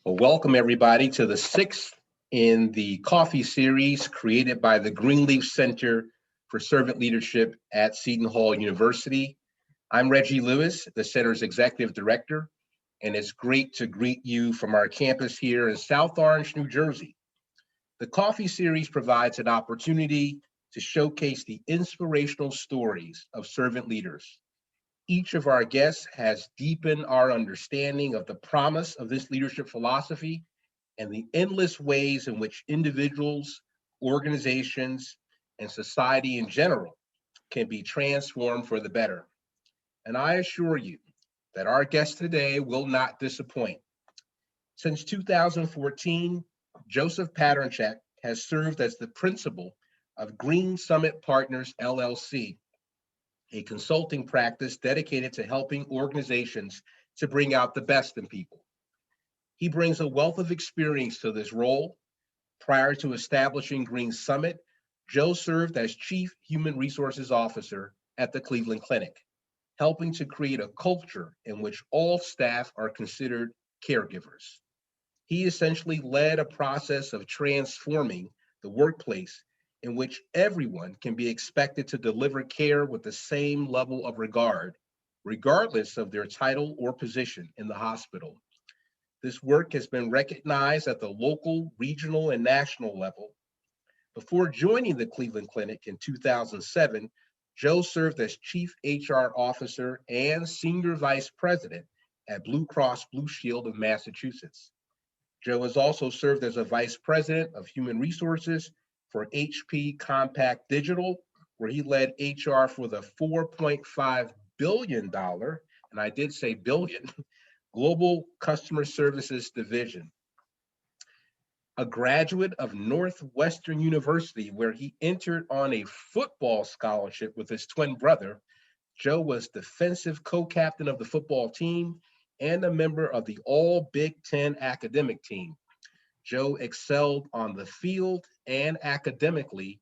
Well, welcome everybody to the sixth in the coffee series created by the Greenleaf Center for Servant Leadership at Seton Hall University. I'm Reggie Lewis, the center's executive director, and it's great to greet you from our campus here in South Orange, New Jersey. The coffee series provides an opportunity to showcase the inspirational stories of servant leaders. Each of our guests has deepened our understanding of the promise of this leadership philosophy and the endless ways in which individuals, organizations, and society in general can be transformed for the better. And I assure you that our guest today will not disappoint. Since 2014, Joseph Patrnchak has served as the principal of Green Summit Partners, LLC, a consulting practice dedicated to helping organizations to bring out the best in people. He brings a wealth of experience to this role. Prior to establishing Green Summit, Joe served as Chief Human Resources Officer at the Cleveland Clinic, helping to create a culture in which all staff are considered caregivers. He essentially led a process of transforming the workplace in which everyone can be expected to deliver care with the same level of regard, regardless of their title or position in the hospital. This work has been recognized at the local, regional, and national level. Before joining the Cleveland Clinic in 2007, Joe served as Chief HR Officer and Senior Vice President at Blue Cross Blue Shield of Massachusetts. Joe has also served as a Vice President of Human Resources for HP Compact Digital, where he led HR for the $4.5 billion, and I did say billion, Global Customer Services Division. A graduate of Northwestern University, where he entered on a football scholarship with his twin brother, Joe was defensive co-captain of the football team and a member of the All Big Ten academic team. Joe excelled on the field and academically,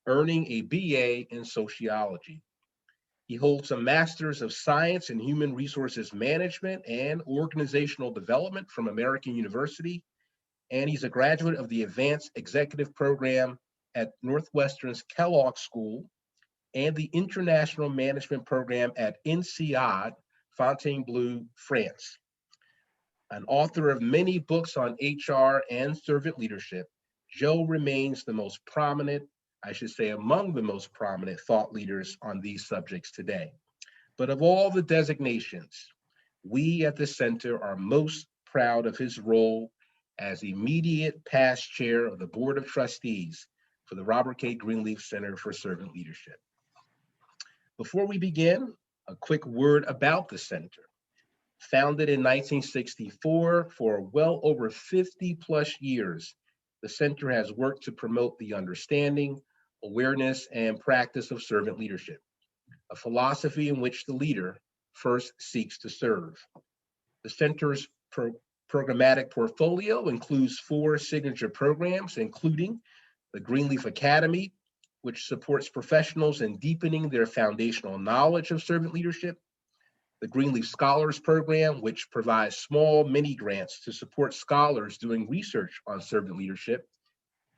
earning a BA in sociology. He holds a Master's of Science in Human Resources Management and Organizational Development from American University, and he's a graduate of the Advanced Executive Program at Northwestern's Kellogg School and the International Management Program at INSEAD, Fontainebleau, France. An author of many books on HR and servant leadership, Joe remains the most prominent, I should say among the most prominent thought leaders on these subjects today. But of all the designations, we at the center are most proud of his role as immediate past chair of the Board of Trustees for the Robert K. Greenleaf Center for Servant Leadership. Before we begin, a quick word about the center. Founded in 1964, for well over 50 plus years, the center has worked to promote the understanding, awareness, and practice of servant leadership, a philosophy in which the leader first seeks to serve. The center's programmatic portfolio includes 4 signature programs, including the Greenleaf Academy, which supports professionals in deepening their foundational knowledge of servant leadership, the Greenleaf Scholars Program, which provides small mini grants to support scholars doing research on servant leadership,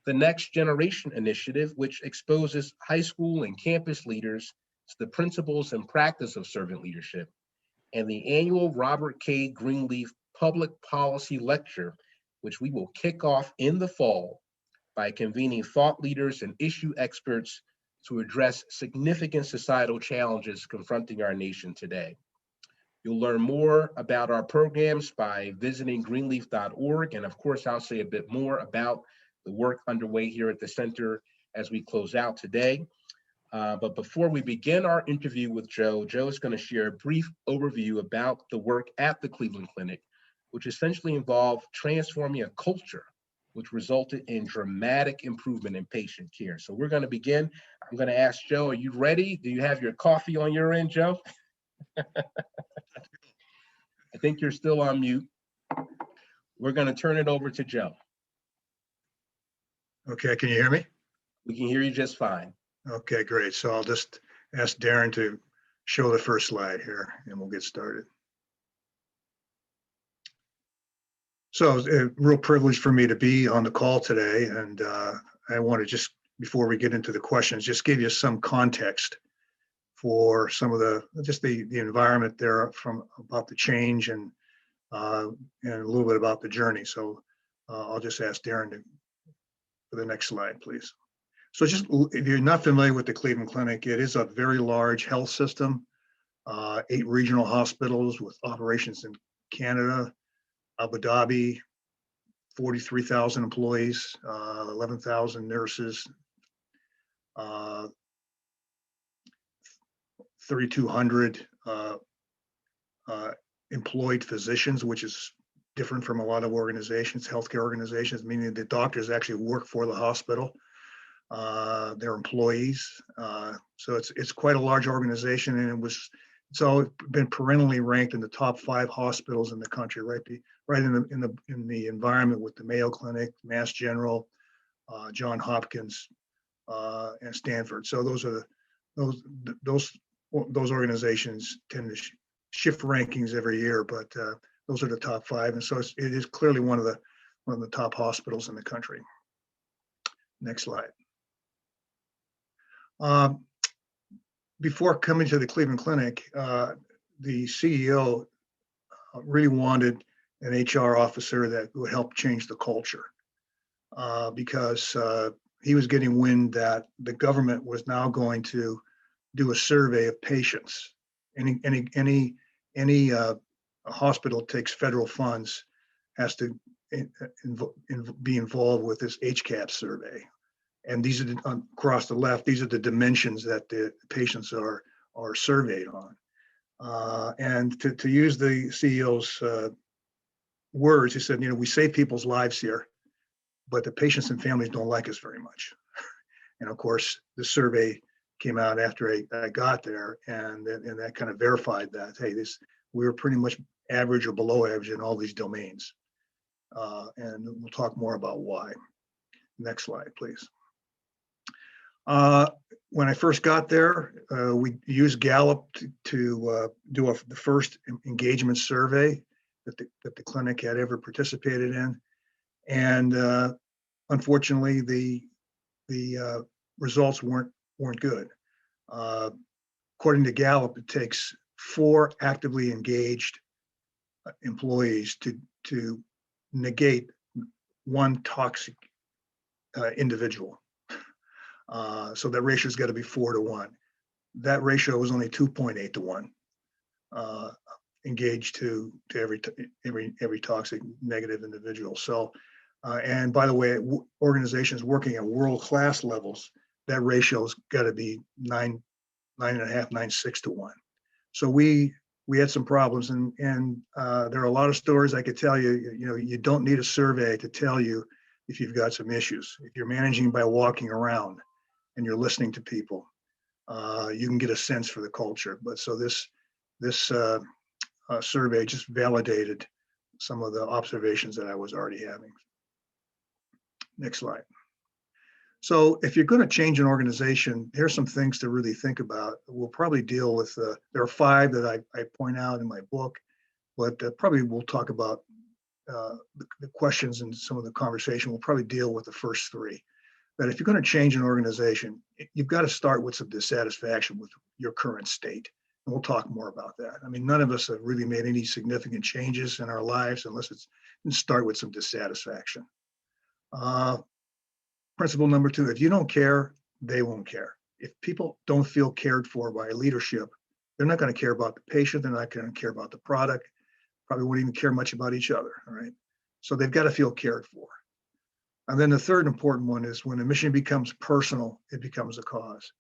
the Next Generation Initiative, which exposes high school and campus leaders to the principles and practice of servant leadership, and the annual Robert K. Greenleaf Public Policy Lecture, which we will kick off in the fall by convening thought leaders and issue experts to address significant societal challenges confronting our nation today. You'll learn more about our programs by visiting greenleaf.org. And of course, I'll say a bit more about the work underway here at the center as we close out today. But before we begin our interview with Joe, Joe is going to share a brief overview about the work at the Cleveland Clinic, which essentially involved transforming a culture which resulted in dramatic improvement in patient care. So we're going to begin. I'm going to ask Joe, are you ready? Do you have your coffee on your end, Joe? I think you're still on mute. We're going to turn it over to Joe. Okay, can you hear me? We can hear you just fine. Okay, great. So I'll just ask Darren to show the first slide here and we'll get started. So it's a real privilege for me to be on the call today. And I want to just, before we get into the questions, just give you some context for some of the environment there from about the change and a little bit about the journey. So I'll just ask Darren for the next slide, please. So just if you're not familiar with the Cleveland Clinic, it is a very large health system, 8 regional hospitals with operations in Canada, Abu Dhabi, 43,000 employees, 11,000 nurses, 3,200 employed physicians, which is different from a lot of organizations, healthcare organizations, meaning the doctors actually work for the hospital. They're employees. So it's quite a large organization, and it's all been perennially ranked in the top 5 hospitals in the country, right in the environment with the Mayo Clinic, Mass General, John Hopkins, and Stanford. So those organizations tend to shift rankings every year, but those are the top 5, and so it is clearly one of the top hospitals in the country. Next slide. Before coming to the Cleveland Clinic, the CEO really wanted an HR officer that would help change the culture, because he was getting wind that the government was now going to do a survey of patients. Any hospital takes federal funds has to be involved with this HCAP survey. And these are across the left, these are the dimensions that the patients are surveyed on. And to use the CEO's words, he said, we save people's lives here, but the patients and families don't like us very much. And of course, the survey came out after I got there, and that kind of verified that, hey, we were pretty much average or below average in all these domains. And we'll talk more about why. Next slide, please. When I first got there, we used Gallup to do the first engagement survey that the clinic had ever participated in, and unfortunately, the results weren't good. According to Gallup, it takes 4 actively engaged employees to negate 1 toxic individual. So that ratio's got to be 4 to 1. That ratio was only 2.8 to 1 engaged to every toxic negative individual. So, and by the way, organizations working at world-class levels, that ratio's got to be 9.5, 9.6 to 1. So we had some problems, and there are a lot of stories I could tell you. You don't need a survey to tell you if you've got some issues. If you're managing by walking around and you're listening to people, you can get a sense for the culture. But so this survey just validated some of the observations that I was already having. Next slide. So if you're going to change an organization, here's some things to really think about. We'll probably deal with, there are 5 that I point out in my book, but probably we'll talk about the questions and some of the conversation. We'll probably deal with the first 3. That if you're going to change an organization, you've got to start with some dissatisfaction with your current state. And we'll talk more about that. I mean, none of us have really made any significant changes in our lives unless it's start with some dissatisfaction. Principle number 2, if you don't care, they won't care. If people don't feel cared for by leadership, they're not going to care about the patient. They're not going to care about the product. Probably won't even care much about each other. All right. So they've got to feel cared for. And then the third important one is when a mission becomes personal, it becomes a cause.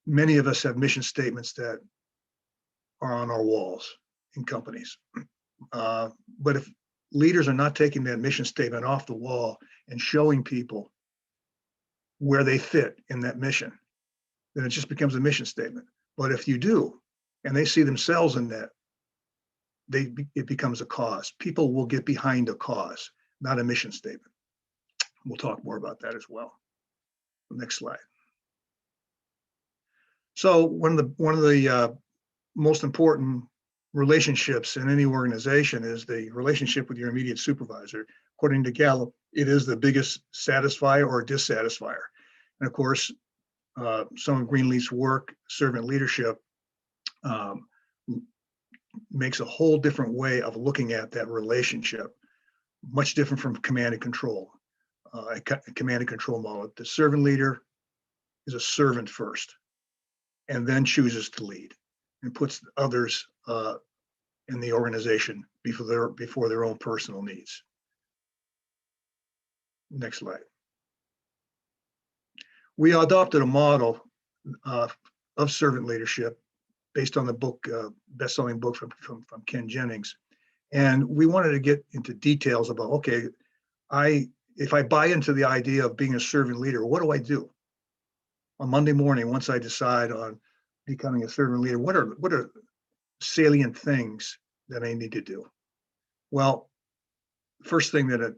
Many of us have mission statements that are on our walls in companies. But if leaders are not taking that mission statement off the wall and showing people where they fit in that mission, then it just becomes a mission statement. But if you do, and they see themselves in that, it becomes a cause. People will get behind a cause, not a mission statement. We'll talk more about that as well. Next slide. So one of the most important relationships in any organization is the relationship with your immediate supervisor. According to Gallup, it is the biggest satisfier or dissatisfier. And of course, some of Greenleaf's work, servant leadership, um, makes a whole different way of looking at that relationship, much different from command and control. A command and control model. The servant leader is a servant first, and then chooses to lead and puts others in the organization before their own personal needs. Next slide. We adopted a model of servant leadership based on the book, best-selling book from Ken Jennings. And we wanted to get into details about, okay, if I buy into the idea of being a servant leader, what do I do? On Monday morning, once I decide on becoming a servant leader, what are salient things that I need to do? Well, first thing that a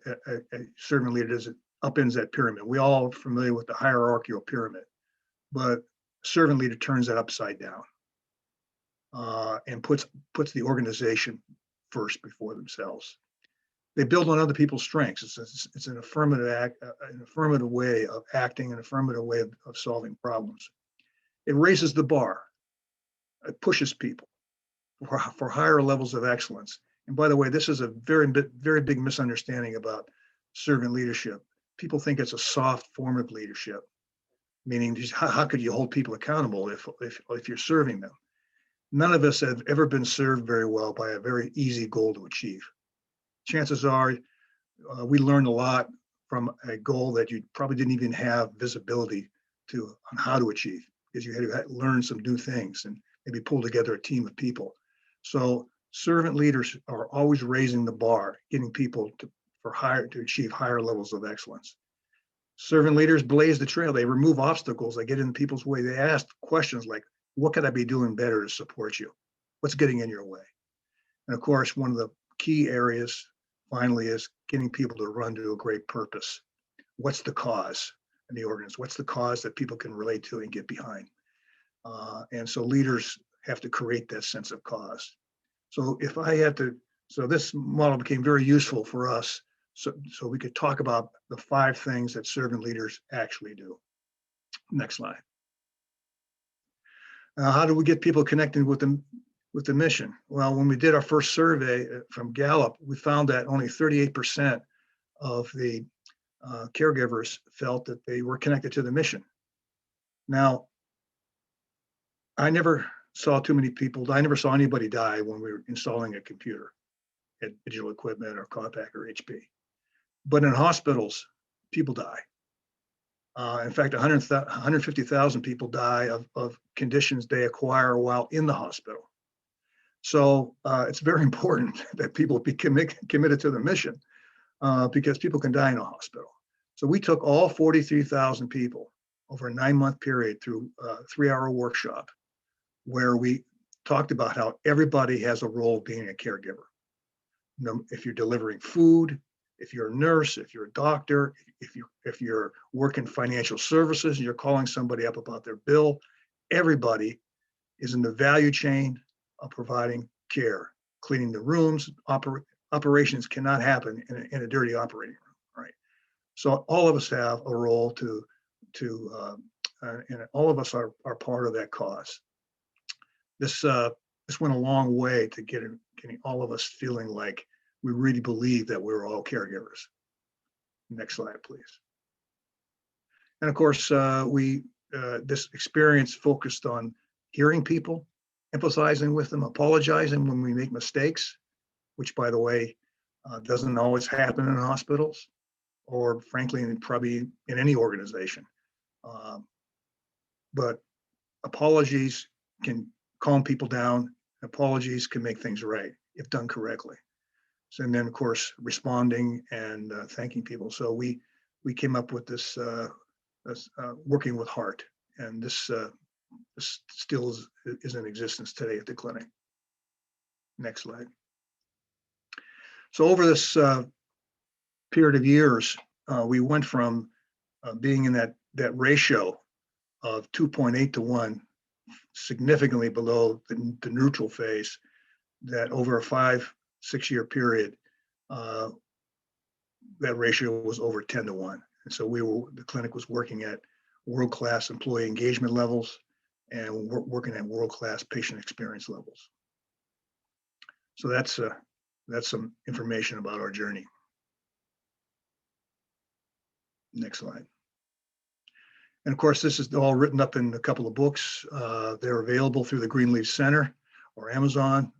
servant leader does, it upends that pyramid. We all are familiar with the hierarchical pyramid, but servant leader turns that upside down and puts the organization first before themselves. They build on other people's strengths. It's an affirmative act, an affirmative way of acting, an affirmative way of solving problems. It raises the bar. It pushes people for higher levels of excellence. And by the way, this is a very big misunderstanding about servant leadership. People think it's a soft form of leadership, meaning how could you hold people accountable if you're serving them? None of us have ever been served very well by a very easy goal to achieve. Chances are we learned a lot from a goal that you probably didn't even have visibility to on how to achieve, because you had to learn some new things and maybe pull together a team of people. So servant leaders are always raising the bar, getting people to achieve higher levels of excellence. Servant leaders blaze the trail. They remove obstacles. They get in people's way. They ask questions like, what could I be doing better to support you? What's getting in your way? And of course, one of the key areas finally is getting people to run to a great purpose. What's the cause in the organization? What's the cause that people can relate to and get behind? And so leaders have to create that sense of cause. So so this model became very useful for us. So we could talk about the 5 things that servant leaders actually do. Next slide. How do we get people connected with the mission? Well, when we did our first survey from Gallup, we found that only 38% of the caregivers felt that they were connected to the mission. Now, I never saw anybody die when we were installing a computer at Digital Equipment or Compaq or HP. But in hospitals, people die. In fact, 150,000 people die of conditions they acquire while in the hospital. So it's very important that people be committed to the mission because people can die in a hospital. So we took all 43,000 people over a 9-month period through a 3-hour workshop where we talked about how everybody has a role of being a caregiver. If you're delivering food, if you're a nurse, if you're a doctor, if you're working financial services and you're calling somebody up about their bill, everybody is in the value chain of providing care, cleaning the rooms. Operations cannot happen in a dirty operating room, right? So all of us have a role and all of us are part of that cause. This went a long way to getting all of us feeling like we really believe that we're all caregivers. Next slide, please. And of course, this experience focused on hearing people, empathizing with them, apologizing when we make mistakes, which, by the way, doesn't always happen in hospitals, or frankly, probably in any organization. But apologies can calm people down. Apologies can make things right if done correctly. So, and then, of course, responding and thanking people. So we came up with this working with heart, and this still is in existence today at the clinic. Next slide. So over this period of years, we went from being in that ratio of 2.8 to 1, significantly below the neutral phase, that over a 5-6 year period, that ratio was over 10-1. And so the clinic was working at world-class employee engagement levels and working at world-class patient experience levels. So that's some information about our journey. Next slide. And of course, this is all written up in a couple of books. They're available through the Greenleaf Center or Amazon.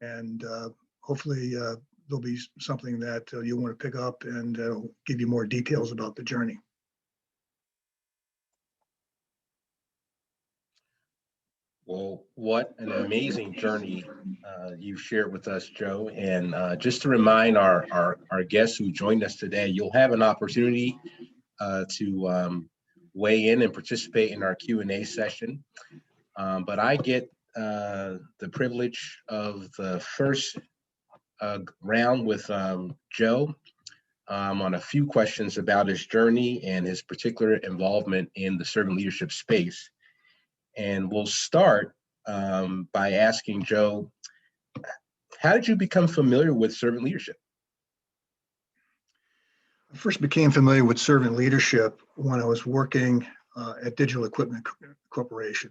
And hopefully there'll be something that you'll want to pick up and give you more details about the journey. Well, what an amazing journey you've shared with us, Joe. And just to remind our guests who joined us today, you'll have an opportunity to weigh in and participate in our Q&A session. But I get the privilege of the first round with Joe on a few questions about his journey and his particular involvement in the servant leadership space. And we'll start by asking Joe, how did you become familiar with servant leadership? I first became familiar with servant leadership when I was working at Digital Equipment Corporation,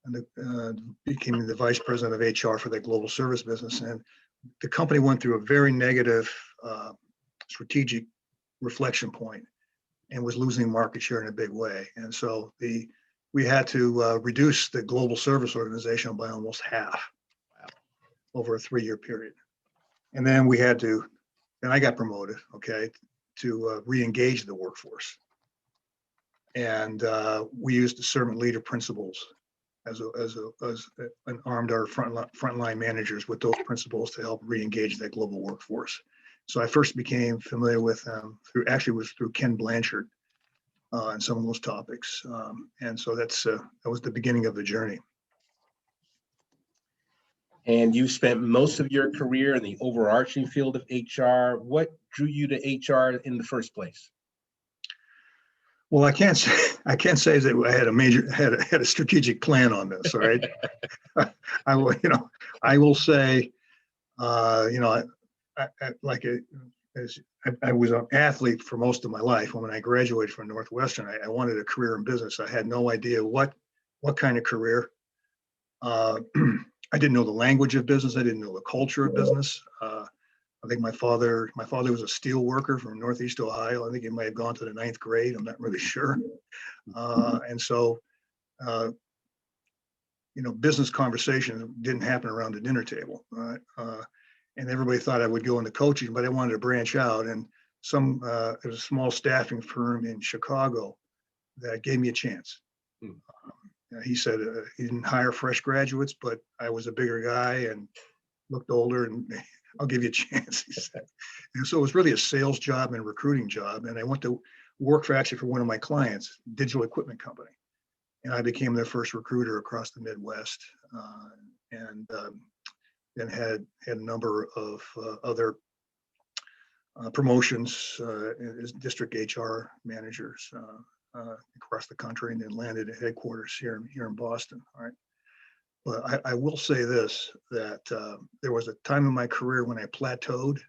and became the vice president of HR for that global service business. And the company went through a very negative strategic reflection point and was losing market share in a big way. And so we had to reduce the global service organization by almost half over a 3-year period. And then I got promoted, okay, to re-engage the workforce. And we used the servant leader principles and armed our frontline managers with those principles to help re-engage that global workforce. So I first became familiar with them through Ken Blanchard and some of those topics. And so that was the beginning of the journey. And you spent most of your career in the overarching field of HR. What drew you to HR in the first place? Well, I can't say that I had a strategic plan on this. All right, I will say, I was an athlete for most of my life. When I graduated from Northwestern, I wanted a career in business. I had no idea what kind of career. I didn't know the language of business. I didn't know the culture of business. I think my father was a steel worker from Northeast Ohio. I think he might have gone to the 9th grade. I'm not really sure. And so, business conversation didn't happen around the dinner table. And everybody thought I would go into coaching, but I wanted to branch out. And there was a small staffing firm in Chicago that gave me a chance. He said he didn't hire fresh graduates, but I was a bigger guy and looked older, and I'll give you a chance, he said. And so it was really a sales job and a recruiting job. And I went to work for one of my clients, Digital Equipment Company. And I became their first recruiter across the Midwest, and then had a number of other promotions as district HR managers across the country, and then landed at headquarters here in Boston. All right. But I will say this, that there was a time in my career when I plateaued,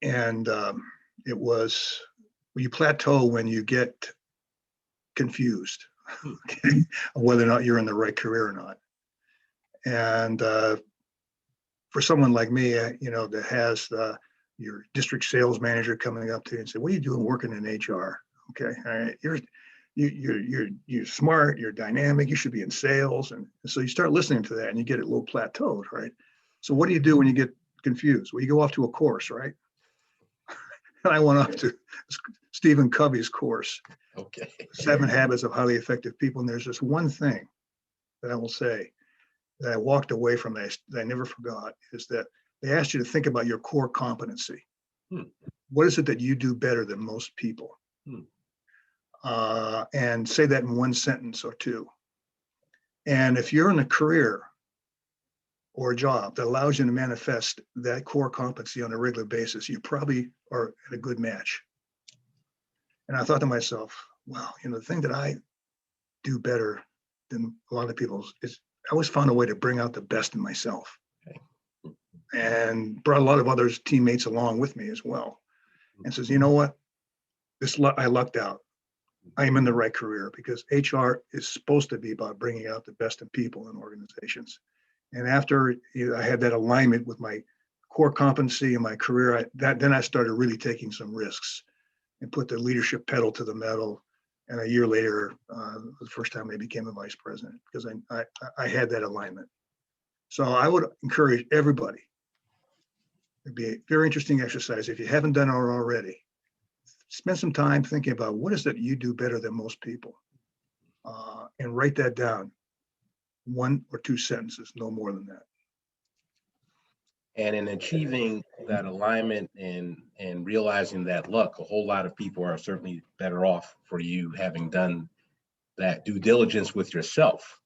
and it was, you plateau when you get confused, okay, whether or not you're in the right career or not. And for someone like me, that has your district sales manager coming up to you and say, "What are you doing working in HR? Okay, all right, you're smart, you're dynamic, you should be in sales." And so you start listening to that and you get a little plateaued, right? So what do you do when you get confused? Well, you go off to a course, right? And I went off to Stephen Covey's course, Okay. 7 Habits of Highly Effective People. And there's this one thing that I will say that I walked away from that I never forgot, is that they asked you to think about your core competency. What is it that you do better than most people? And say that in one sentence or two. And if you're in a career or a job that allows you to manifest that core competency on a regular basis, you probably are at a good match. And I thought to myself, wow, the thing that I do better than a lot of people is always found a way to bring out the best in myself, Okay. and brought a lot of other teammates along with me as well. And says, you know what, I lucked out. I am in the right career, because HR is supposed to be about bringing out the best in people in organizations. And after I had that alignment with my core competency in my career, then I started really taking some risks and put the leadership pedal to the metal. And a year later, the first time I became a vice president, because I had that alignment. So I would encourage everybody. It'd be a very interesting exercise if you haven't done it already. Spend some time thinking about what is it you do better than most people, and write that down. 1 or 2 sentences, no more than that. And in achieving that alignment and realizing that, look, a whole lot of people are certainly better off for you having done that due diligence with yourself.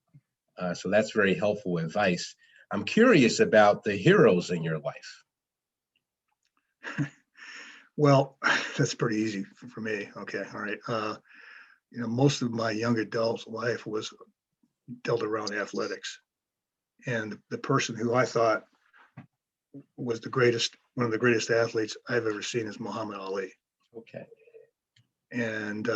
So that's very helpful advice. I'm curious about the heroes in your life. Well, that's pretty easy for me. Okay, all right. Most of my young adult life was dealt around athletics, and the person who I thought was one of the greatest athletes I've ever seen is Muhammad Ali. Okay. And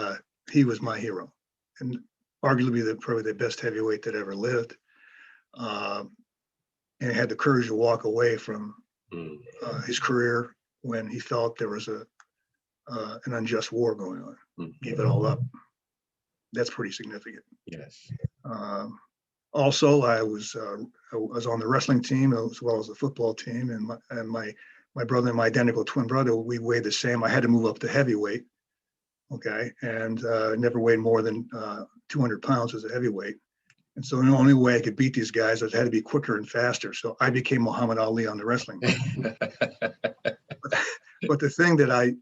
he was my hero, and arguably probably the best heavyweight that ever lived. And had the courage to walk away from his career when he felt there was an unjust war going on. Gave it all up. That's pretty significant. Yes. Also, I was on the wrestling team as well as the football team, and my brother and my identical twin brother, we weighed the same. I had to move up to heavyweight, okay, and never weighed more than 200 pounds as a heavyweight. And so the only way I could beat these guys was I had to be quicker and faster. So I became Muhammad Ali on the wrestling team. But the thing that I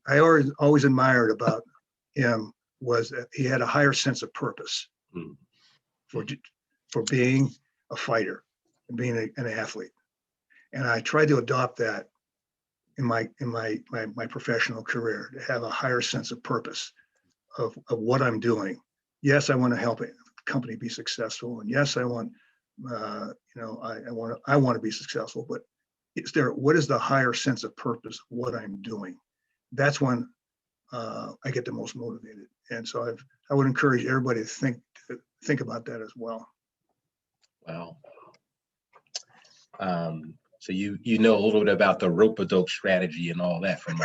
always admired about him was that he had a higher sense of purpose for being a fighter and being an athlete. And I tried to adopt that in my professional career, to have a higher sense of purpose of what I'm doing. Yes, I want to help the company be successful, and yes, I want I want to be successful. But what is the higher sense of purpose of what I'm doing? That's when I get the most motivated. And so I would encourage everybody to think about that as well. Wow. So you know a little bit about the rope-a-dope strategy and all that from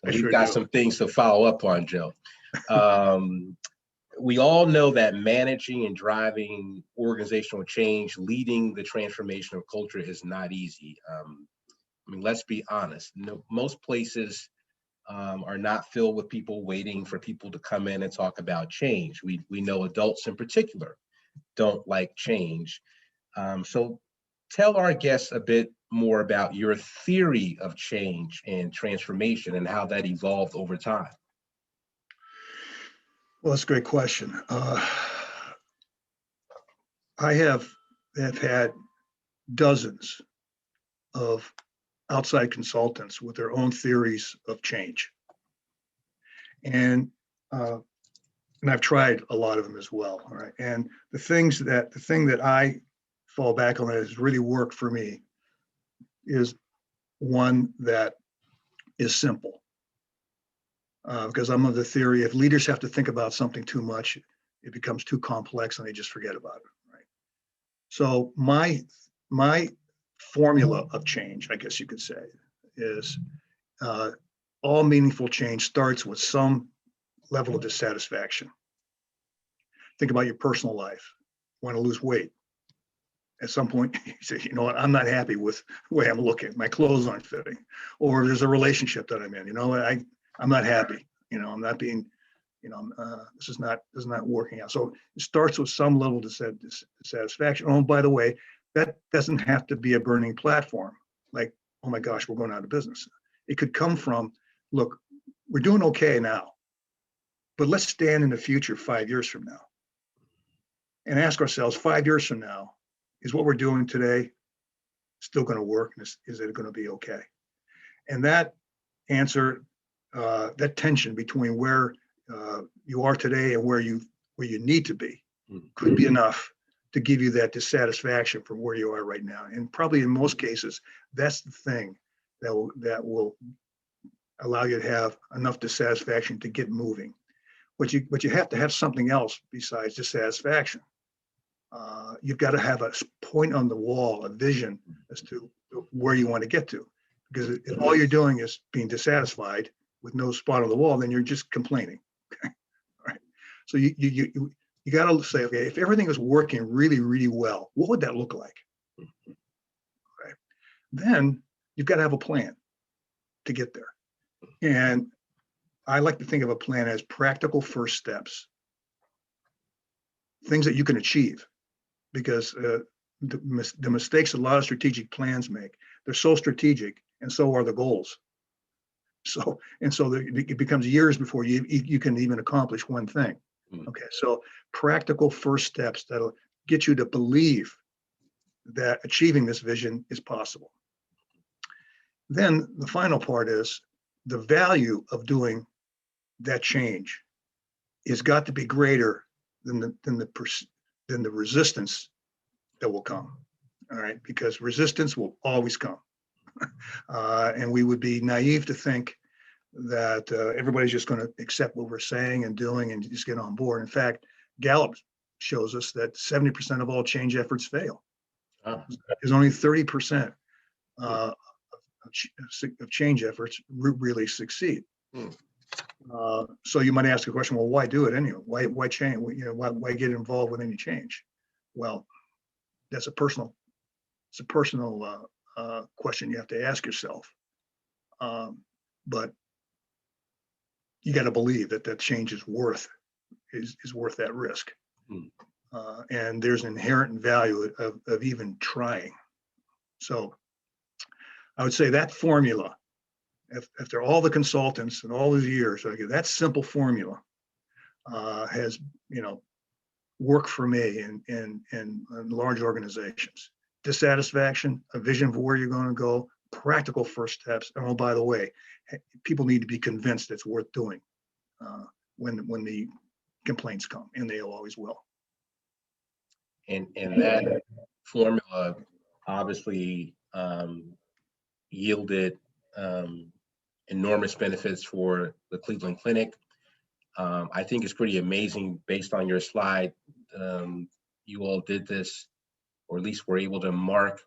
We've got some things to follow up on, Joe. We all know that managing and driving organizational change, leading the transformation of culture is not easy. I mean, let's be honest. Most places are not filled with people waiting for people to come in and talk about change. We know adults in particular don't like change. So tell our guests a bit more about your theory of change and transformation and how that evolved over time. Well, that's a great question. I have had dozens of outside consultants with their own theories of change. And I've tried a lot of them as well. All right. And the thing that I fall back on that has really worked for me is one that is simple. Because I'm of the theory, if leaders have to think about something too much, it becomes too complex and they just forget about it. Right. So my formula of change, I guess you could say, is all meaningful change starts with some level of dissatisfaction. Think about your personal life. You want to lose weight. At some point, you say, you know what, I'm not happy with the way I'm looking. My clothes aren't fitting. Or there's a relationship that I'm in. You know, I'm not happy. You know, I'm not being, this is not working out. So it starts with some level of dissatisfaction. Oh, by the way, that doesn't have to be a burning platform. Like, oh my gosh, we're going out of business. It could come from, look, we're doing okay now, but let's stand in the future 5 years from now and ask ourselves, 5 years from now, is what we're doing today still going to work? Is it going to be okay? And that answer, that tension between where you are today and where you need to be, could be enough to give you that dissatisfaction from where you are right now. And probably in most cases, that's the thing that will allow you to have enough dissatisfaction to get moving. But you have to have something else besides dissatisfaction. You've got to have a point on the wall, a vision as to where you want to get to. Because if all you're doing is being dissatisfied with no spot on the wall, then you're just complaining. Okay, all right. So you got to say, okay, if everything is working really, really well, what would that look like? Okay. Then you've got to have a plan to get there. And I like to think of a plan as practical first steps, things that you can achieve, because the mistakes a lot of strategic plans make, they're so strategic, and so are the goals. So it becomes years before you can even accomplish one thing. Okay, so practical first steps that'll get you to believe that achieving this vision is possible. Then the final part is the value of doing that change has got to be greater than the resistance that will come. All right, because resistance will always come. And we would be naive to think that everybody's just going to accept what we're saying and doing and just get on board. In fact, Gallup shows us that 70% of all change efforts fail. There's only 30% of change efforts really succeed. So you might ask the question, well, why do it anyway? Why change? Why get involved with any change? Well, that's a personal question you have to ask yourself. But you got to believe that change is worth that risk. And there's an inherent value of even trying. So I would say that formula, after all the consultants and all these years, that simple formula has worked for me in large organizations. Dissatisfaction, a vision for where you're going to go, practical first steps. And oh, by the way, people need to be convinced it's worth doing when the complaints come, and they always will. And that formula obviously yielded enormous benefits for the Cleveland Clinic. I think it's pretty amazing based on your slide. You all did this, or at least were able to mark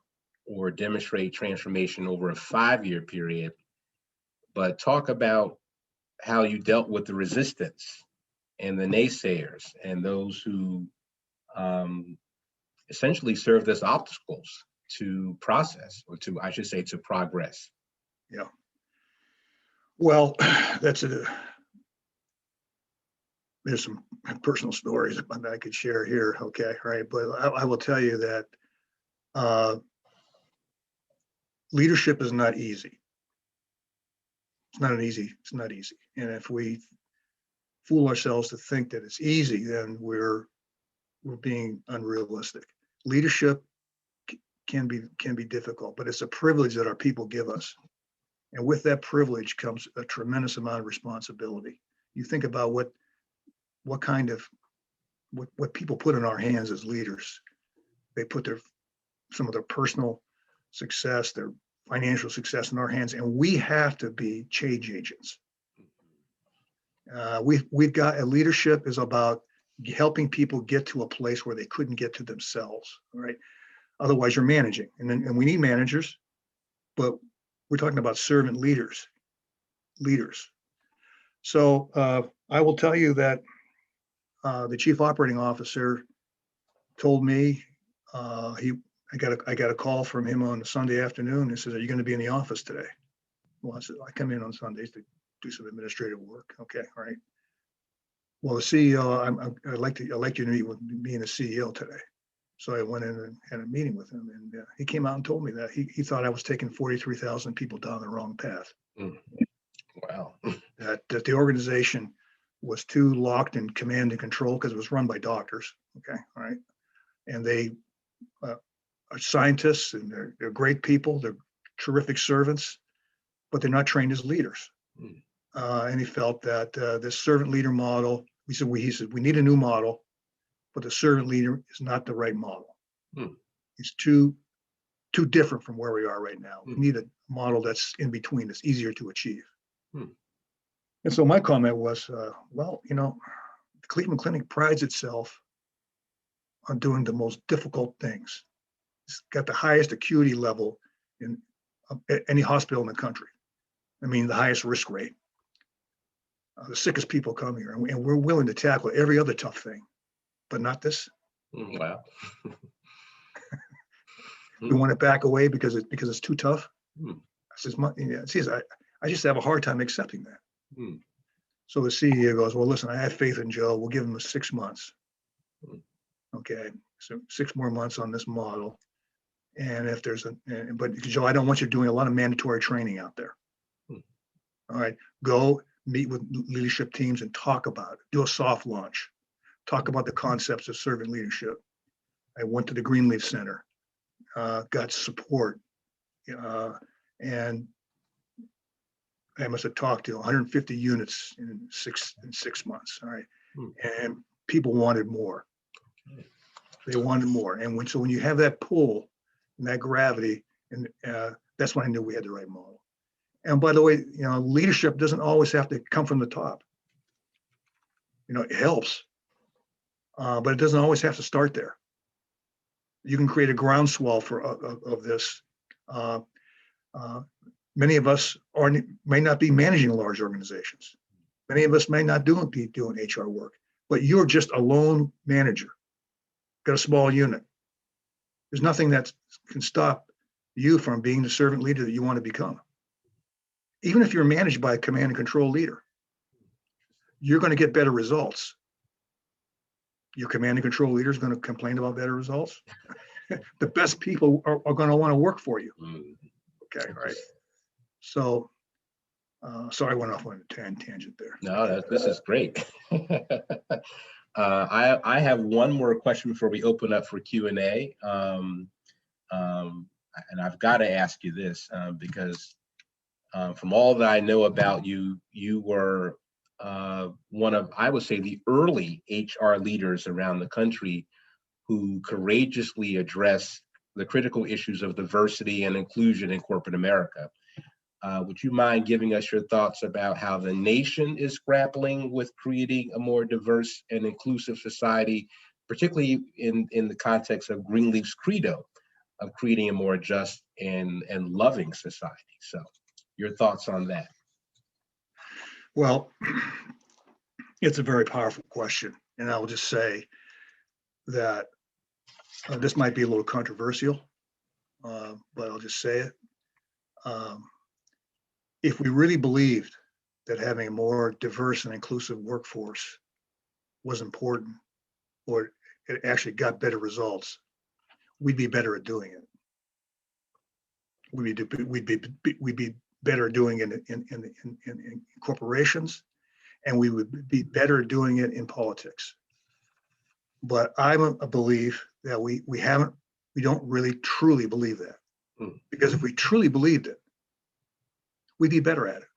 or demonstrate transformation over a 5-year period. But talk about how you dealt with the resistance and the naysayers and those who essentially served as obstacles to process, or to, I should say, to progress. Yeah. Well, there's some personal stories that I could share here. Okay, right. But I will tell you that leadership is not easy. It's not easy. And if we fool ourselves to think that it's easy, then we're being unrealistic. Leadership can be difficult, but it's a privilege that our people give us. And with that privilege comes a tremendous amount of responsibility. You think about what people put in our hands as leaders. They put some of their personal success, their financial success in our hands, and we have to be change agents. We've got leadership is about helping people get to a place where they couldn't get to themselves. Right? Otherwise, you're managing, and we need managers, but we're talking about servant leaders. So I will tell you that the chief operating officer told me I got a call from him on a Sunday afternoon. He says, "Are you going to be in the office today?" Well, I said, "I come in on Sundays to do some administrative work." Okay, all right. Well, the CEO, I'd like you to meet with me and the CEO today. So I went in and had a meeting with him, and he came out and told me that he thought I was taking 43,000 people down the wrong path. Wow. That the organization was too locked in command and control because it was run by doctors. Okay, all right. And they are scientists, and they're great people. They're terrific servants, but they're not trained as leaders. And he felt that this servant leader model, he said, we need a new model. but the servant leader is not the right model. Hmm. It's too different from where we are right now. We Hmm. need a model that's in between, that's easier to achieve. Hmm. And so my comment was, well, the Cleveland Clinic prides itself on doing the most difficult things. It's got the highest acuity level in any hospital in the country. I mean, the highest risk rate. The sickest people come here, and we're willing to tackle every other tough thing, but not this. Wow. We want to back away because it's too tough. Hmm. I says, I just have a hard time accepting that. Hmm. So the CEO goes, well, listen, I have faith in Joe. We'll give him 6 months. Hmm. Okay, so 6 more months on this model. And if there's but Joe, I don't want you doing a lot of mandatory training out there. Hmm. All right, go meet with leadership teams and talk about it. Do a soft launch. Talk about the concepts of servant leadership. I went to the Greenleaf Center, got support, and I must have talked to 150 units in six months. All right, Hmm. and people wanted more. Okay. They wanted more, and when you have that pull and that gravity, and that's when I knew we had the right model. And by the way, leadership doesn't always have to come from the top. It helps, but it doesn't always have to start there. You can create a groundswell of this. Many of us may not be managing large organizations. Many of us may not be doing HR work, but you're just a lone manager, got a small unit. There's nothing that can stop you from being the servant leader that you want to become. Even if you're managed by a command and control leader, you're going to get better results. Your command and control leader is going to complain about better results. The best people are going to want to work for you. Okay, right. So, sorry, I went off on a tangent there. No, this is great. I have one more question before we open up for Q&A. And I've got to ask you this because from all that I know about you, you were one of, I would say, the early HR leaders around the country who courageously addressed the critical issues of diversity and inclusion in corporate America. Would you mind giving us your thoughts about how the nation is grappling with creating a more diverse and inclusive society, particularly in the context of Greenleaf's credo of creating a more just and loving society? So your thoughts on that? Well, it's a very powerful question. And I will just say that this might be a little controversial, but I'll just say it. If we really believed that having a more diverse and inclusive workforce was important, or it actually got better results, we'd be better at doing it. We'd be better at doing it in corporations, and we would be better at doing it in politics. But I'm a belief that we don't really truly believe that. Because if we truly believed it, we'd be better at it.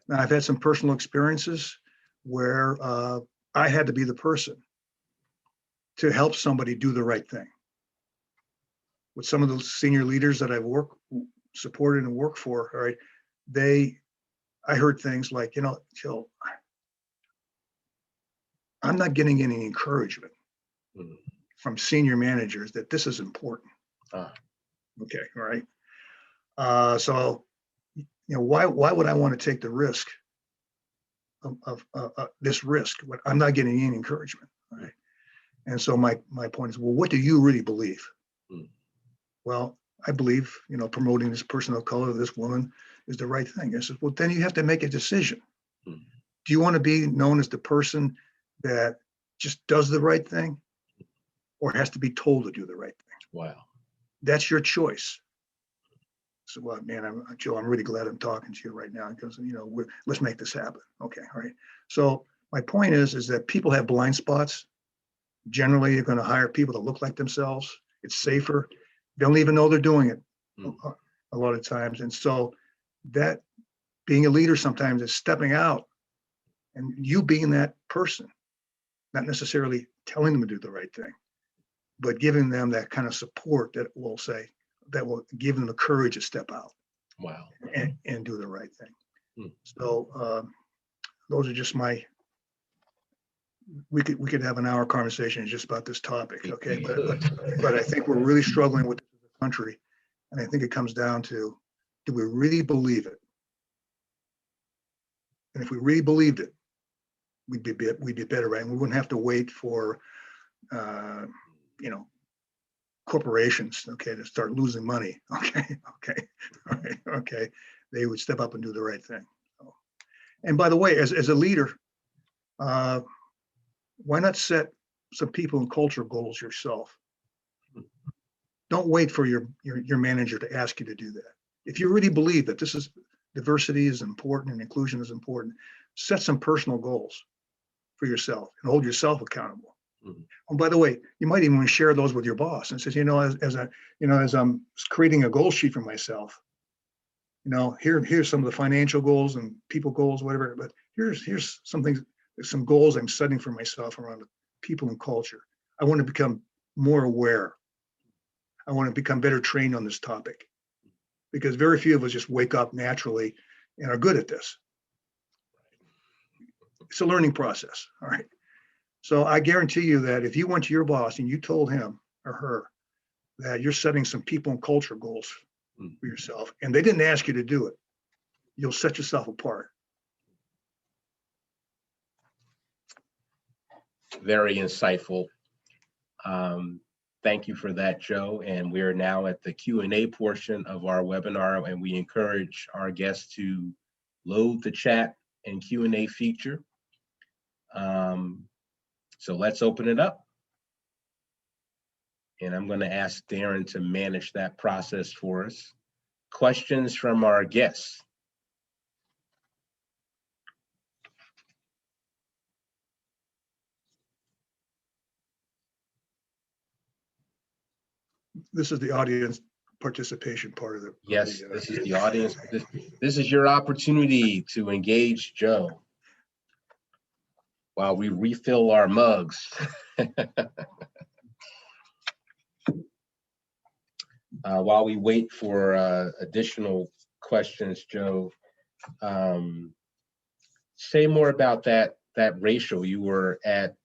Now, I've had some personal experiences where I had to be the person to help somebody do the right thing. With some of the senior leaders that I've supported and worked for, all right, I heard things like, Joe, I'm not getting any encouragement from senior managers that this is important. Okay, all right. So, why would I want to take the risk of this risk when I'm not getting any encouragement? All right. And so my point is, well, what do you really believe? Well, I believe, promoting this person of color, this woman, is the right thing. I said, well, then you have to make a decision. Do you want to be known as the person that just does the right thing, or has to be told to do the right thing? Wow. That's your choice. So, well, man, Joe, I'm really glad I'm talking to you right now because, let's make this happen. Okay, all right. So my point is that people have blind spots. Generally, you're going to hire people that look like themselves. It's safer. They don't even know they're doing it a lot of times. And so that being a leader sometimes is stepping out and you being that person, not necessarily telling them to do the right thing, but giving them that kind of support that will give them the courage to step out. Wow. And do the right thing. Hmm. So those are just we could have an hour conversation just about this topic, okay? But I think we're really struggling with the country, and I think it comes down to, do we really believe it? And if we really believed it, we'd be better, right? And we wouldn't have to wait for corporations, okay, to start losing money. Okay, all right, okay. They would step up and do the right thing. So, and by the way, as a leader, why not set some people and culture goals yourself? Don't wait for your manager to ask you to do that. If you really believe that diversity is important and inclusion is important, set some personal goals for yourself and hold yourself accountable. Mm-hmm. And by the way, you might even share those with your boss and says, as I'm creating a goal sheet for myself, here's some of the financial goals and people goals, whatever, but here's some goals I'm setting for myself around people and culture. I want to become more aware. I want to become better trained on this topic, because very few of us just wake up naturally and are good at this. It's a learning process. All right. So I guarantee you that if you went to your boss and you told him or her that you're setting some people and culture goals for yourself, and they didn't ask you to do it, you'll set yourself apart. Very insightful. Thank you for that, Joe. And we're now at the Q&A portion of our webinar, and we encourage our guests to load the chat and Q&A feature. So let's open it up. And I'm going to ask Darren to manage that process for us. Questions from our guests. This is the audience participation part of it. Yes, this is the audience. This is your opportunity to engage Joe while we refill our mugs. While we wait for additional questions, Joe, say more about that ratio. You were at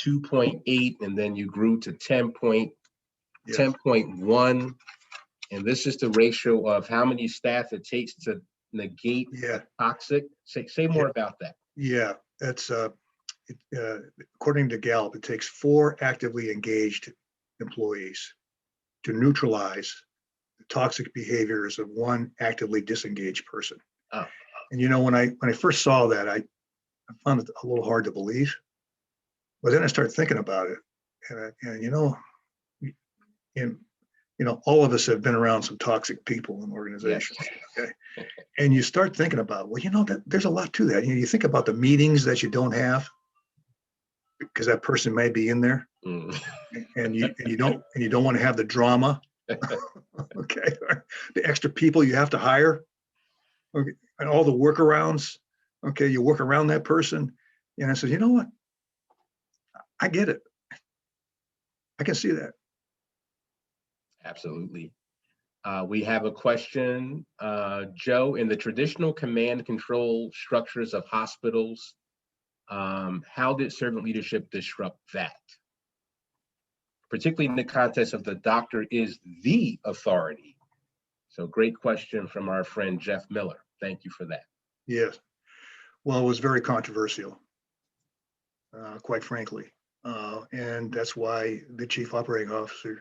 2.8, and then you grew to 10.1, and this is the ratio of how many staff it takes to negate toxic. Say more about that. Yeah, that's according to Gallup, it takes 4 actively engaged employees to neutralize the toxic behaviors of 1 actively disengaged person. Oh. And when I first saw that, I found it a little hard to believe. But then I started thinking about it, and all of us have been around some toxic people in organizations. Yes. Okay, and you start thinking about, that there's a lot to that. You think about the meetings that you don't have because that person may be in there, and you don't want to have the drama. Okay, the extra people you have to hire, okay, and all the workarounds. Okay, you work around that person, and I said, you know what? I get it. I can see that. Absolutely. We have a question, Joe. In the traditional command and control structures of hospitals, how did servant leadership disrupt that? Particularly in the context of the doctor is the authority. So great question from our friend Jeff Miller. Thank you for that. Yes. Well, it was very controversial, quite frankly. And that's why the chief operating officer,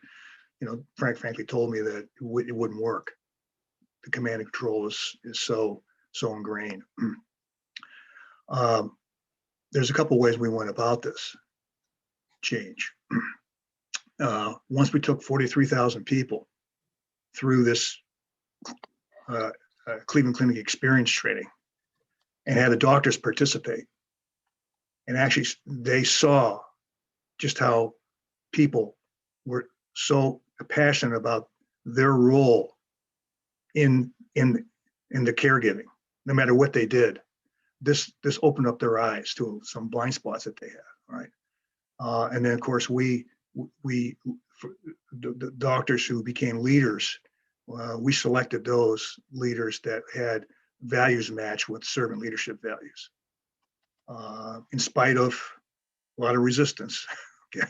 frankly told me that it wouldn't work. The command and control is so ingrained. There's a couple ways we went about this change. Once we took 43,000 people through this Cleveland Clinic experience training and had the doctors participate, and actually they saw just how people were so passionate about their role in the caregiving, no matter what they did. This opened up their eyes to some blind spots that they had. Right. And then, of course, for the doctors who became leaders, we selected those leaders that had values match with servant leadership values, in spite of a lot of resistance. Okay,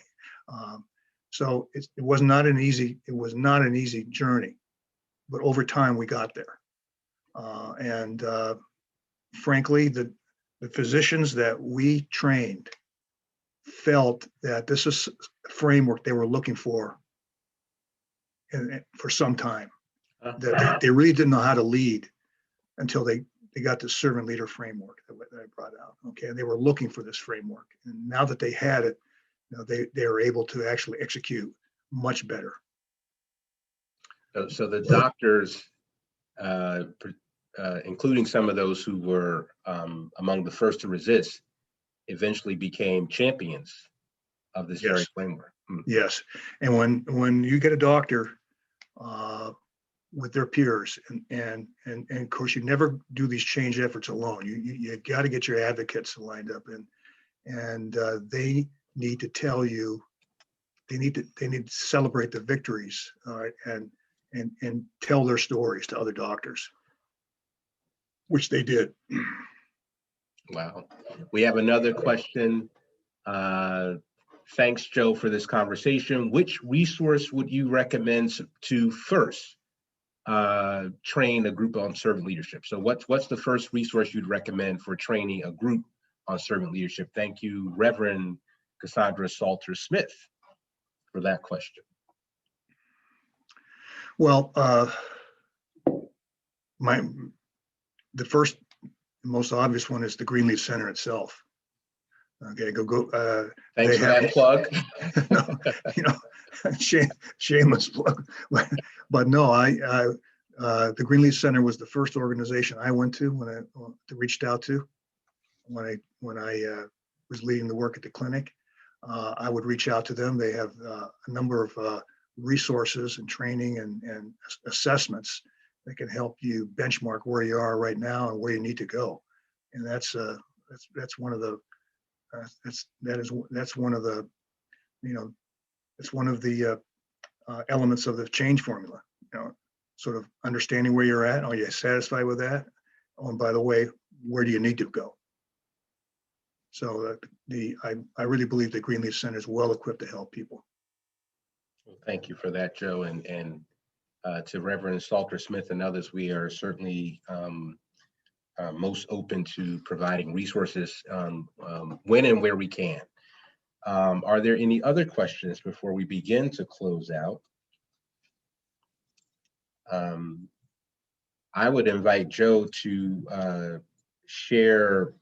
so it was not an easy journey, but over time we got there. And frankly, the physicians that we trained felt that this is a framework they were looking for for some time. That they really didn't know how to lead until they got the servant leader framework that I brought out. Okay, and they were looking for this framework, and now that they had it, they were able to actually execute much better. So the doctors, including some of those who were among the first to resist, eventually became champions of this very framework. Yes, and when you get a doctor with their peers, and of course you never do these change efforts alone. You got to get your advocates lined up, and they need to tell you, they need to celebrate the victories, all right, and tell their stories to other doctors, which they did. Wow. We have another question. Thanks, Joe, for this conversation. Which resource would you recommend to first train a group on servant leadership? So what's the first resource you'd recommend for training a group on servant leadership? Thank you, Reverend Cassandra Salter Smith, for that question. Well, the first, most obvious one is the Greenleaf Center itself. Okay, go. Thanks for that plug. Shameless plug, but no, the Greenleaf Center was the first organization I went to when I reached out to when I was leading the work at the clinic. I would reach out to them. They have a number of resources and training and assessments that can help you benchmark where you are right now and where you need to go. And that's one of the that's one of the it's one of the elements of the change formula. Sort of understanding where you're at. Are you satisfied with that? Oh, and by the way, where do you need to go? So I really believe the Greenleaf Center is well equipped to help people. Well, thank you for that, Joe, and to Reverend Salter Smith and others, we are certainly most open to providing resources when and where we can. Are there any other questions before we begin to close out? I would invite Joe to share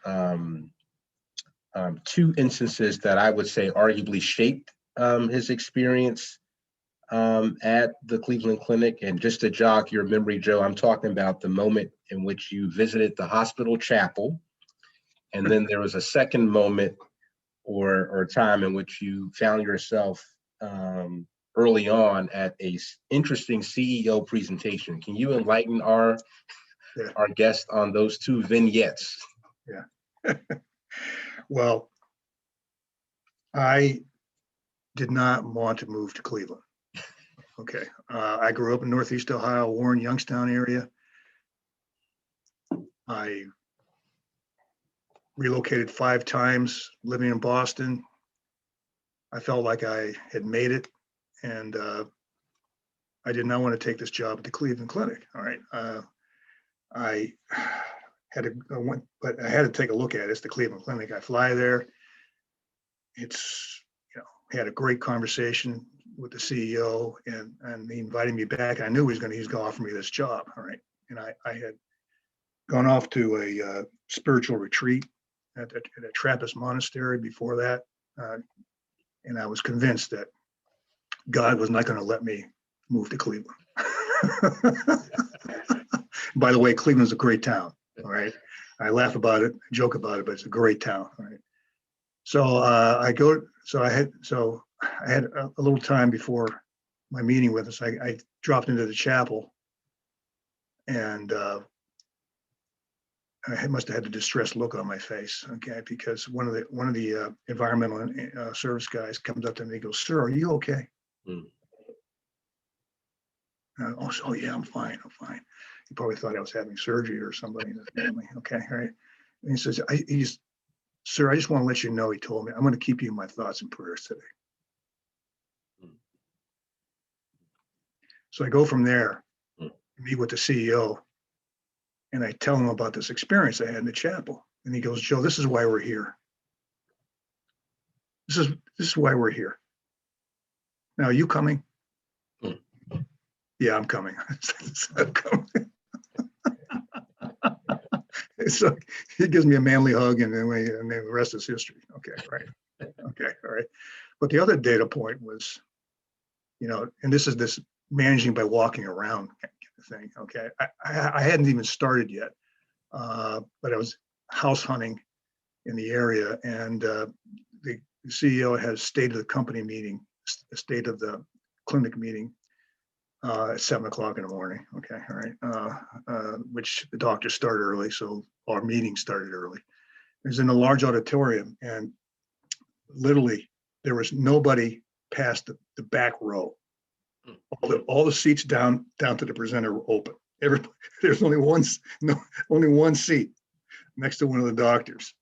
two instances that I would say arguably shaped his experience at the Cleveland Clinic. And just to jog your memory, Joe, I'm talking about the moment in which you visited the hospital chapel. And then there was a second moment or time in which you found yourself early on at a interesting CEO presentation. Can you enlighten our guest on those two vignettes? Yeah. Well, I did not want to move to Cleveland. Okay. I grew up in Northeast Ohio, Warren, Youngstown area. I relocated 5 times, living in Boston. I felt like I had made it, and I did not want to take this job at the Cleveland Clinic. All right. I had to take a look at it. It's the Cleveland Clinic. I fly there. It's, had a great conversation with the CEO, and he invited me back. I knew he was going to offer me this job. All right. And I had gone off to a spiritual retreat at a Trappist monastery before that. And I was convinced that God was not going to let me move to Cleveland. By the way, Cleveland's a great town. All right. I laugh about it, joke about it, but it's a great town. All right. So I had a little time before my meeting with us. I dropped into the chapel, and I must have had a distressed look on my face, okay, because one of the environmental service guys comes up to me and goes, "Sir, are you okay?" Mm. Oh yeah, I'm fine. I'm fine. He probably thought I was having surgery or somebody in the family. Okay, all right. And he says, "Sir, I just want to let you know," he told me, "I'm going to keep you in my thoughts and prayers today." Mm. So I go from there, Mm. meet with the CEO, and I tell him about this experience I had in the chapel. And he goes, "Joe, this is why we're here. This is why we're here. Now, are you coming?" Mm. "Yeah, I'm coming." I'm coming. So he gives me a manly hug, and then the rest is history. Okay, right. Okay, all right. But the other data point was, and this is this managing by walking around kind of thing. Okay, I hadn't even started yet, but I was house hunting in the area, and the CEO has state of the company meeting, state of the clinic meeting at 7 o'clock in the morning. Okay, all right, which the doctor started early, so our meeting started early. It was in a large auditorium, and literally there was nobody past the back row. All the seats down to the presenter were open. There's only one seat next to one of the doctors.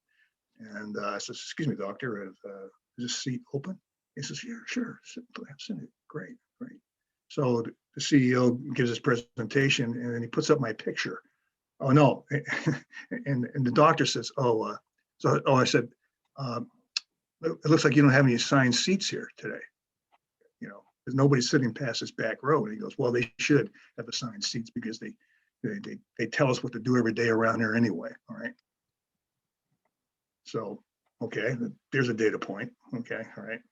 And I says, "Excuse me, doctor, is this seat open?" He says, "Yeah, sure. Sit it. Great, great." So the CEO gives his presentation, and then he puts up my picture. "Oh no," and the doctor says, I said, "It looks like you don't have any assigned seats here today. Because nobody's sitting past this back row." And he goes, "Well, they should have assigned seats because they tell us what to do every day around here anyway." All right. So, okay, there's a data point. Okay, all right.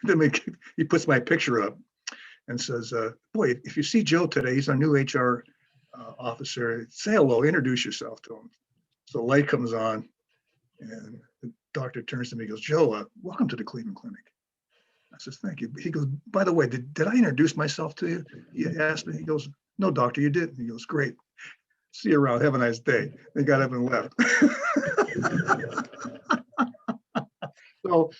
And then he puts my picture up and says, "Boy, if you see Joe today, he's our new HR officer. Say hello, introduce yourself to him." So the light comes on, and the doctor turns to me and goes, "Joe, welcome to the Cleveland Clinic." I says, "Thank you." He goes, "By the way, did I introduce myself to you?" He asked me. He goes, "No, doctor, you didn't." He goes, "Great. See you around. Have a nice day." They got up and left. So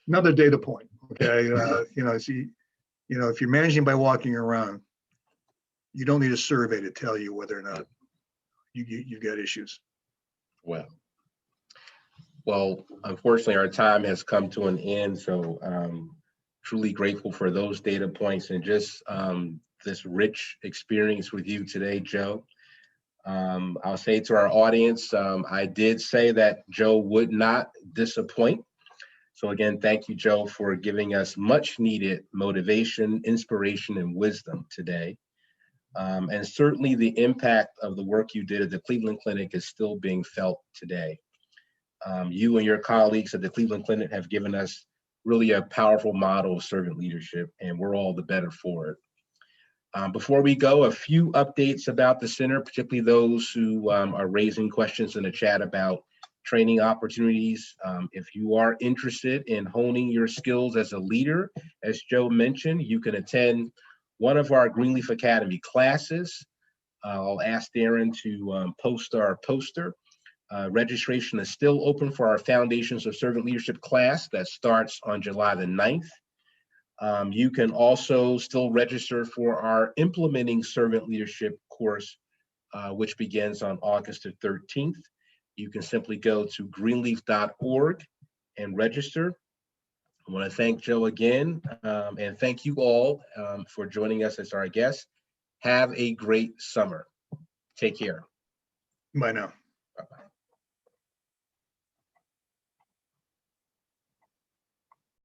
another data point. Okay, if you're managing by walking around, you don't need a survey to tell you whether or not you've got issues. Well, unfortunately, our time has come to an end. So truly grateful for those data points and just this rich experience with you today, Joe. I'll say to our audience, I did say that Joe would not disappoint. So again, thank you, Joe, for giving us much needed motivation, inspiration, and wisdom today. And certainly the impact of the work you did at the Cleveland Clinic is still being felt today. You and your colleagues at the Cleveland Clinic have given us really a powerful model of servant leadership, and we're all the better for it. Before we go, a few updates about the center, particularly those who are raising questions in the chat about training opportunities. If you are interested in honing your skills as a leader, as Joe mentioned, you can attend one of our Greenleaf Academy classes. I'll ask Darren to post our poster. Registration is still open for our Foundations of Servant Leadership class that starts on July the 9th. You can also still register for our Implementing Servant Leadership course, which begins on August the 13th. You can simply go to greenleaf.org and register. I want to thank Joe again, and thank you all for joining us as our guest. Have a great summer. Take care. Bye now.